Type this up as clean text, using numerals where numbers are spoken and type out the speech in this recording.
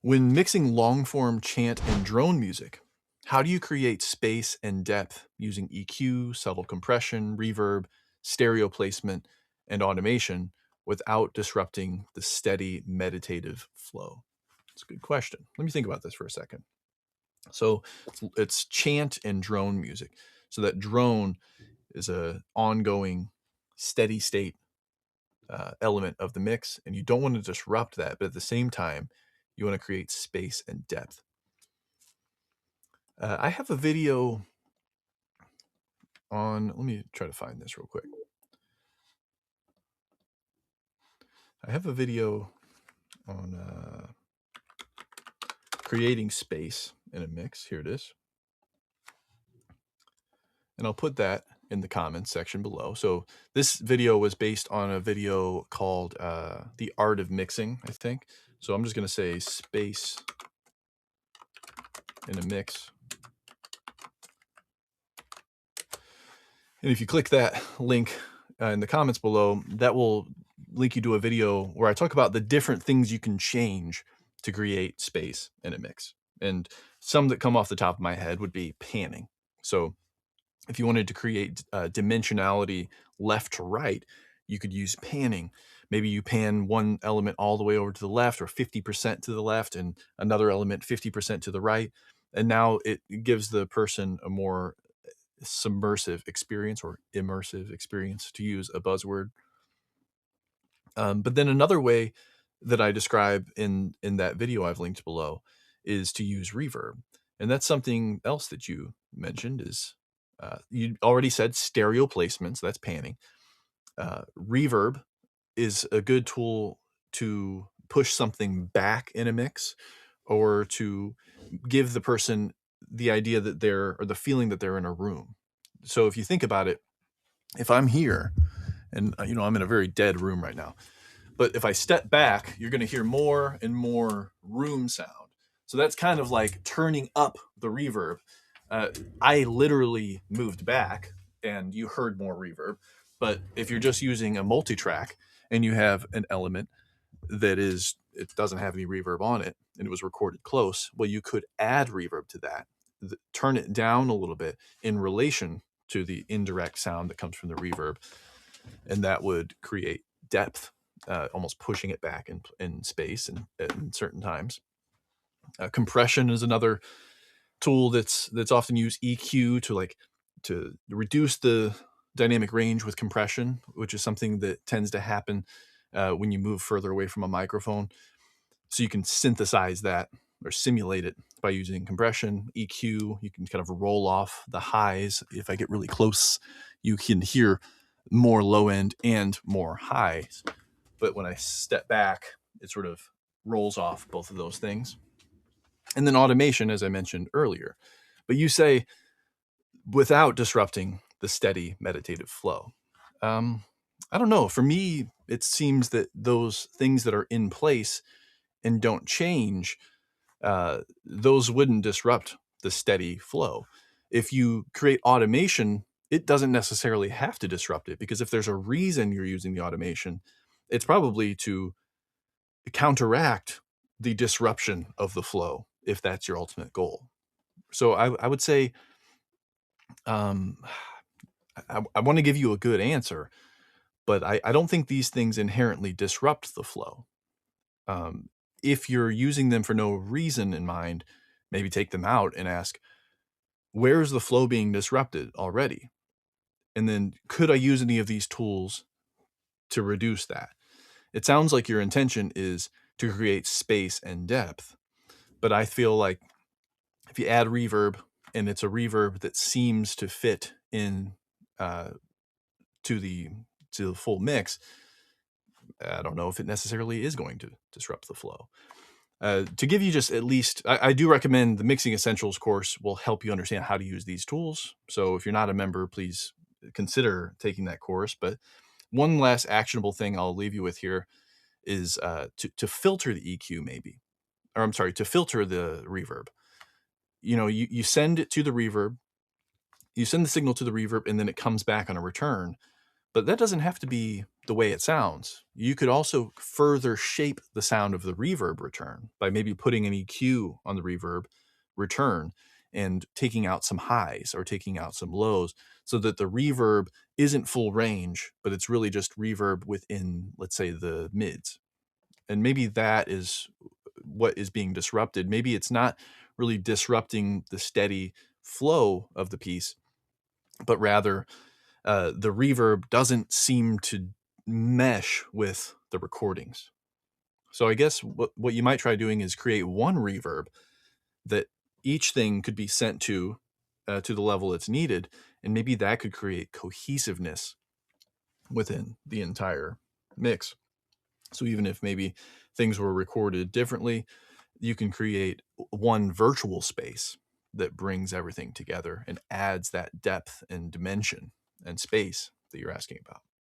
When mixing long-form chant and drone music, how do you create space and depth using EQ, subtle compression, reverb, stereo placement, and automation without disrupting the steady meditative flow? It's a good question. Let me think about this for a second. So it's chant and drone music. So that drone is a ongoing steady state element of the mix, and you don't want to disrupt that, but at the same time, you want to create space and depth. I have a video on, let me try to find this real quick. I have a video on creating space in a mix. Here it is. And I'll put that in the comments section below. So this video was based on a video called The Art of Mixing, I think. So I'm just going to say space in a mix. And if you click that link in the comments below, that will link you to a video where I talk about the different things you can change to create space in a mix. And some that come off the top of my head would be panning. So if you wanted to create dimensionality left to right, you could use panning. Maybe you pan one element all the way over to the left or 50% to the left and another element 50% to the right. And now it gives the person a more submersive experience or immersive experience, to use a buzzword. But then another way that I describe in that video I've linked below is to use reverb. And that's something else that you mentioned is, you already said stereo placements, that's panning. Reverb is a good tool to push something back in a mix or to give the person the idea that or the feeling that they're in a room. So if you think about it, if I'm here and I'm in a very dead room right now, but if I step back, you're going to hear more and more room sound. So that's kind of like turning up the reverb. I literally moved back and you heard more reverb. But if you're just using a multi-track and you have an element that it doesn't have any reverb on it and it was recorded close, well, you could add reverb to that, turn it down a little bit in relation to the indirect sound that comes from the reverb, and that would create depth, almost pushing it back in space and in certain times. Compression is another tool that's often used. EQ to reduce the dynamic range with compression, which is something that tends to happen when you move further away from a microphone. So you can synthesize that or simulate it by using compression. EQ, you can kind of roll off the highs. If I get really close, you can hear more low end and more highs. But when I step back, it sort of rolls off both of those things. And then automation, as I mentioned earlier. But you say without disrupting the steady meditative flow. I don't know. For me, it seems that those things that are in place and don't change, those wouldn't disrupt the steady flow. If you create automation, it doesn't necessarily have to disrupt it, because if there's a reason you're using the automation, it's probably to counteract the disruption of the flow, if that's your ultimate goal. So I would say, I want to give you a good answer, but I don't think these things inherently disrupt the flow. If you're using them for no reason in mind, maybe take them out and ask, where's the flow being disrupted already? And then could I use any of these tools to reduce that? It sounds like your intention is to create space and depth, but I feel like if you add reverb and it's a reverb that seems to fit in to the full mix, I don't know if it necessarily is going to disrupt the flow. To give you just at least, I do recommend the Mixing Essentials course will help you understand how to use these tools. So if you're not a member, please consider taking that course. But one last actionable thing I'll leave you with here is to filter the EQ maybe, or I'm sorry, to filter the reverb. You send it to the reverb, you send the signal to the reverb, and then it comes back on a return. But that doesn't have to be the way it sounds. You could also further shape the sound of the reverb return by maybe putting an EQ on the reverb return and taking out some highs or taking out some lows so that the reverb isn't full range, but it's really just reverb within, let's say, the mids. And maybe that is what is being disrupted. Maybe it's not really disrupting the steady flow of the piece, but rather the reverb doesn't seem to mesh with the recordings. So I guess what you might try doing is create one reverb that each thing could be sent to the level it's needed, and maybe that could create cohesiveness within the entire mix. So even if maybe things were recorded differently, you can create one virtual space that brings everything together and adds that depth and dimension and space that you're asking about.